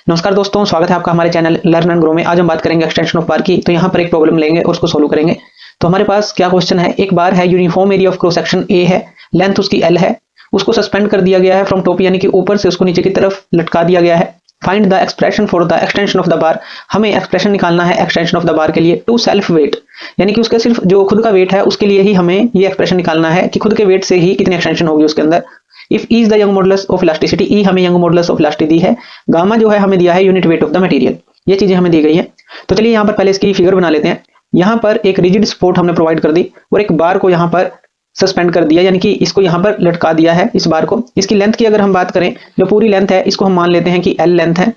नमस्कार दोस्तों, स्वागत है आपका हमारे चैनल लर्न एंड ग्रो में। आज हम बात करेंगे एक्सटेंशन ऑफ बार की। तो यहाँ पर एक प्रॉब्लम लेंगे और उसको सोल्व करेंगे। तो हमारे पास क्या क्वेश्चन है, एक बार है, uniform area of cross section A है, लेंथ उसकी एल है, उसको सस्पेंड कर दिया गया है फ्रॉम टॉप, यानी कि ऊपर से उसको नीचे की तरफ लटका दिया गया है। Find the expression for the extension of the bar. हमें एक्सप्रेशन निकालना है एक्सटेंशन ऑफ द बार के लिए टू सेल्फ वेट, यानी कि उसके सिर्फ जो खुद का वेट है उसके लिए ही हमें ये एक्सप्रेशन निकालना है कि खुद के वेट से ही कितनी एक्सटेंशन होगी उसके अंदर। If E is the Young modulus of elasticity, E हमें यंग मॉडुलस ऑफ इलास्टिसिटी दी है, गामा जो है हमें दिया है unit weight of the material. ये चीजें हमें दी गई हैं। तो चलिए यहाँ पर पहले इसकी फिगर बना लेते हैं। यहाँ पर एक रिजिड सपोर्ट हमने प्रोवाइड कर दी और एक बार को यहाँ पर सस्पेंड कर दिया, यानी कि इसको यहाँ पर लटका दिया है इस बार को। इसकी लेंथ की अगर हम बात करें, जो पूरी लेंथ है इसको हम मान लेते हैं कि एल लेंथ है।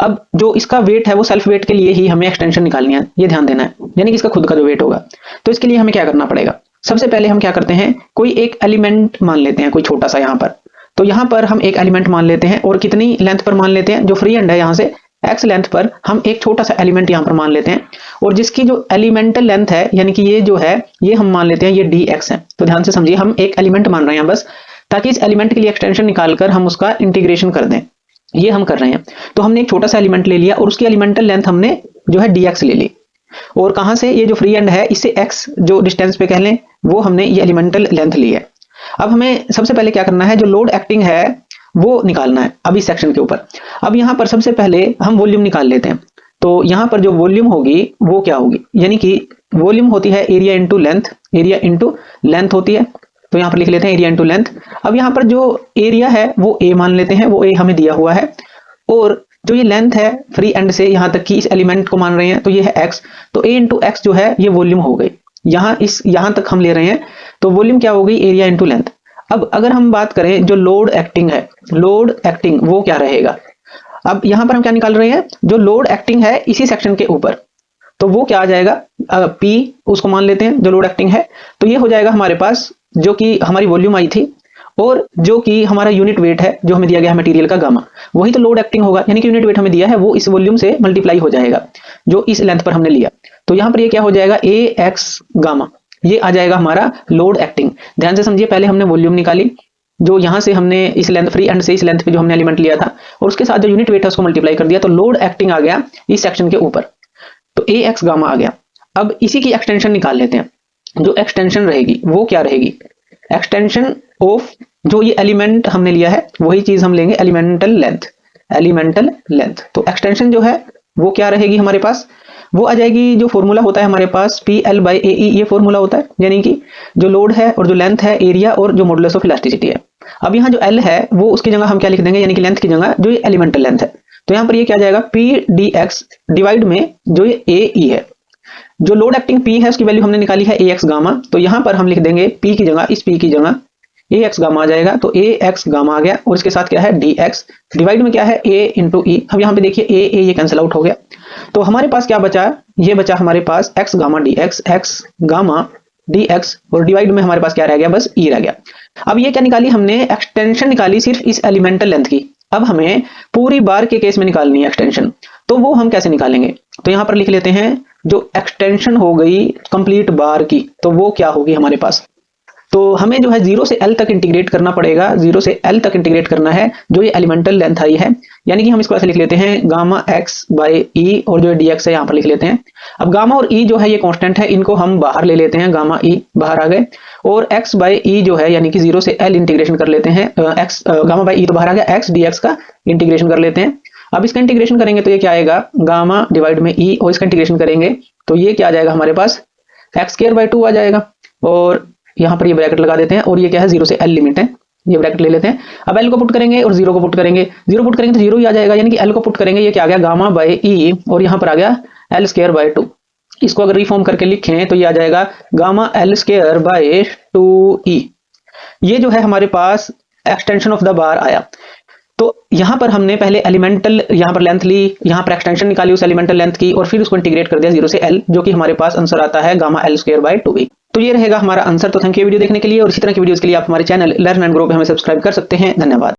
अब जो इसका वेट है वो सेल्फ वेट के लिए ही हमें एक्सटेंशन निकालनी है, ये ध्यान देना है, यानी कि इसका खुद का जो वेट होगा। तो इसके लिए हमें क्या करना पड़ेगा, सबसे पहले हम क्या करते हैं, कोई एक एलिमेंट मान लेते हैं, कोई छोटा सा यहाँ पर। तो यहाँ पर हम एक एलिमेंट मान लेते हैं और कितनी लेंथ पर मान लेते हैं, जो फ्री एंड है यहाँ से एक्स लेंथ पर हम एक छोटा सा एलिमेंट यहाँ पर मान लेते हैं, और जिसकी जो एलिमेंटल लेंथ है, यानी कि ये जो है ये हम मान लेते हैं ये डी एक्स है। तो ध्यान से समझिए, हम एक एलिमेंट मान रहे हैं बस, ताकि इस एलिमेंट के लिए एक्सटेंशन निकालकर हम उसका इंटीग्रेशन कर दें, ये हम कर रहे हैं। तो हमने एक छोटा सा एलिमेंट ले लिया और उसकी एलिमेंटल लेंथ हमने जो है डी एक्स ले ली, और कहां से, ये जो फ्री एंड है इससे एक्स जो डिस्टेंस पे कह लें वो हमने ये एलिमेंटल लेंथ ली है। अब हमें सबसे पहले क्या करना है, जो लोड एक्टिंग है वो निकालना है अब इस सेक्शन के ऊपर। अब यहाँ पर सबसे पहले हम वॉल्यूम निकाल लेते हैं। तो यहाँ पर जो वॉल्यूम होगी वो क्या होगी, यानी कि वॉल्यूम होती है area into length, area into length होती है। तो यहाँ पर लिख लेते हैं एरिया इंटू लेंथ। अब यहाँ पर जो एरिया है वो ए मान लेते हैं, वो ए हमें दिया हुआ है, और जो ये लेंथ है फ्री एंड से यहाँ तक की इस एलिमेंट को मान रहे हैं तो ये है एक्स। तो ए इंटू एक्स जो है ये वॉल्यूम हो गई, यहाँ तक हम ले रहे हैं। तो वॉल्यूम क्या हो गई, एरिया इंटू लेंथ। अब अगर हम बात करें जो लोड एक्टिंग है, लोड एक्टिंग वो क्या रहेगा। अब यहाँ पर हम क्या निकाल रहे हैं, जो लोड एक्टिंग है इसी सेक्शन के ऊपर, तो वो क्या आ जाएगा, पी उसको मान लेते हैं जो लोड एक्टिंग है। तो ये हो जाएगा हमारे पास जो कि हमारी वॉल्यूम आई थी, और जो कि हमारा यूनिट वेट है जो हमें दिया गया है मटेरियल का गामा, वही तो लोड एक्टिंग होगा, यानी कि यूनिट वेट हमें दिया है वो इस वॉल्यूम से मल्टीप्लाई हो जाएगा जो इस लेंथ पर हमने लिया। तो यहाँ पर ये क्या हो जाएगा, ए एक्स गामा, ये आ जाएगा हमारा लोड एक्टिंग। ध्यान से समझिए, पहले हमने वॉल्यूम निकाली, जो यहाँ से हमने इस लेंथ फ्री एंड से इस लेंथ पे जो हमने एलिमेंट लिया था, और उसके साथ जो यूनिट वेट है उसको मल्टीप्लाई कर दिया, तो लोड एक्टिंग आ गया इस सेक्शन के ऊपर, तो ए एक्स गामा आ गया। अब इसी की एक्सटेंशन निकाल लेते हैं। जो एक्सटेंशन रहेगी वो क्या रहेगी, एक्सटेंशन ऑफ जो ये एलिमेंट हमने लिया है वही चीज हम लेंगे, एलिमेंटल लेंथ, एलिमेंटल लेंथ। तो एक्सटेंशन जो है वो क्या रहेगी हमारे पास, वो आ जाएगी, जो फॉर्मूला होता है हमारे पास पी एल बाई ए ई, ये फॉर्मूला होता है, यानी कि जो लोड है और जो लेंथ है एरिया और जो मॉडुलस ऑफ इलास्टिसिटी है। अब यहाँ जो एल है वो उसकी जगह हम क्या लिख देंगे, यानी कि लेंथ की जगह जो ये एलिमेंटल लेंथ है। तो यहाँ पर ये क्या जाएगा, पी डी एक्स डिवाइड में जो ये ए ई है, जो लोड एक्टिंग पी है उसकी वैल्यू हमने निकाली है ए एक्स गामा। तो यहाँ पर हम लिख देंगे पी की जगह, इस पी की जगह ए एक्स गामा आ जाएगा। तो ए एक्स गामा आ गया, और इसके साथ क्या है डी एक्स, डिवाइड में क्या है ए इंटू ई। अब यहाँ पे देखिए ए ये कैंसिल आउट हो गया, तो हमारे पास क्या बचा, ये बचा हमारे पास X gamma D X, X gamma D X, और डिवाइड में हमारे पास क्या रह गया, बस ई रह गया। अब ये क्या निकाली हमने, एक्सटेंशन निकाली सिर्फ इस एलिमेंटल लेंथ की। अब हमें पूरी बार के केस में निकालनी है एक्सटेंशन, तो वो हम कैसे निकालेंगे। तो यहाँ पर लिख लेते हैं जो एक्सटेंशन हो गई कंप्लीट बार की, तो वो क्या होगी हमारे पास। तो हमें जो है 0 से L तक इंटीग्रेट करना पड़ेगा, 0 से L तक इंटीग्रेट करना है जो ये एलिमेंटल लेंथ आई है, यानी कि हम इसको ऐसे लिख लेते हैं गामा एक्स बाई ई, और जो डी एक्स है यहाँ पर लिख लेते हैं। अब गामा और ई जो है ये कांस्टेंट है, इनको हम बाहर ले लेते हैं, गामा ई बाहर आ गए, और एक्स बाई ई जो है यानी कि 0 से L इंटीग्रेशन कर लेते हैं, एक्स गामा बाई ई तो बाहर आ गया, एक्स डी एक्स का इंटीग्रेशन कर लेते हैं। अब इसका इंटीग्रेशन करेंगे तो ये क्या आएगा, गामा डिवाइड में ई, और इसका इंटीग्रेशन करेंगे तो ये क्या आ जाएगा हमारे पास, एक्स स्क्वायर बाई 2 आ जाएगा, और यहाँ पर ये ब्रैकेट लगा देते हैं, और ये क्या है 0 से L लिमिट है, ये ब्रैकेट ले लेते हैं। अब L को पुट करेंगे और 0 को पुट करेंगे, 0 पुट करेंगे तो 0 ही आ जाएगा, यानी कि L को पुट करेंगे, ये क्या आ गया गामा बाई ई, और यहाँ पर आ गया L स्क्वायर बाई 2। इसको अगर रिफॉर्म करके लिखें तो ये आ जाएगा gamma L square by 2E। ये जो है हमारे पास एक्सटेंशन ऑफ द बार आया। तो यहाँ पर हमने पहले एलिमेंटल यहाँ पर लेंथ ली, यहाँ पर एक्सटेंशन निकाली उस एलिमेंटल लेंथ की, और फिर उसको इंटीग्रेट कर दिया 0 से L, जो कि हमारे पास आंसर आता है gamma L square by 2E। तो ये रहेगा हमारा आंसर। तो थैंक यू वीडियो देखने के लिए, और इसी तरह की वीडियोस के लिए आप हमारे चैनल लर्न एंड ग्रो पे हमें सब्सक्राइब कर सकते हैं। धन्यवाद।